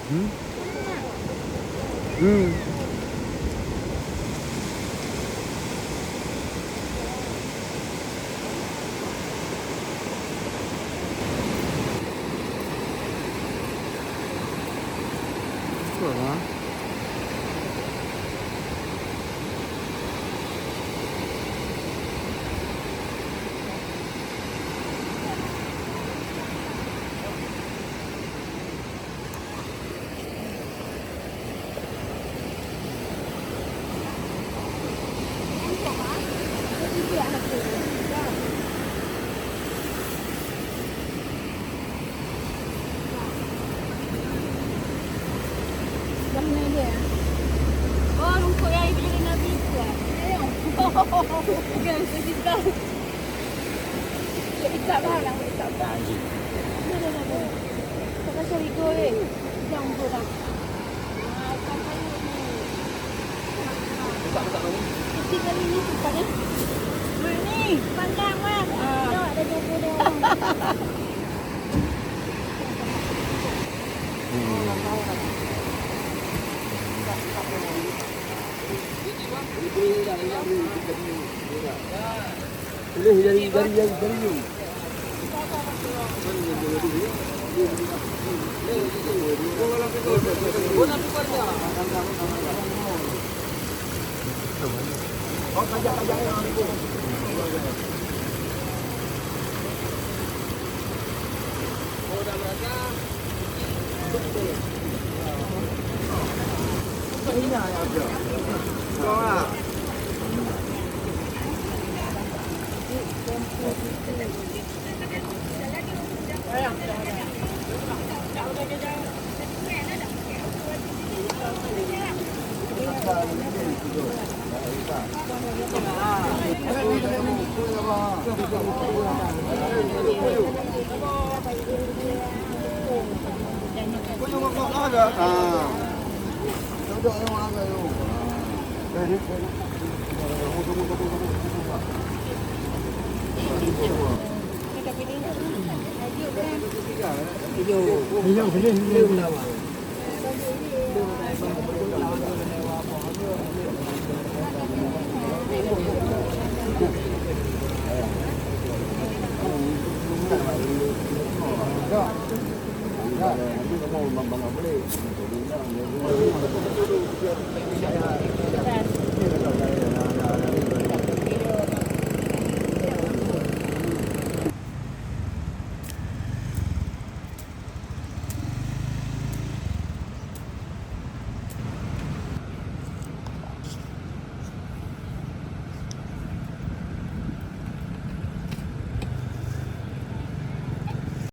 Hmm? Hmm. Betul lah. Oh, rumput yang ibu jadi Nabi tu lah. Bukan, saya cakap. Saya cakap dah lah. Saya cakap dah. Dah. Tak pasal ego eh. Jangan rumput dah. Kan saya ni. Buka ni. Kecil kali ni buka ni. Ni, pandang lah. Tengok ada jumpa dia. Boleh dari you. Video.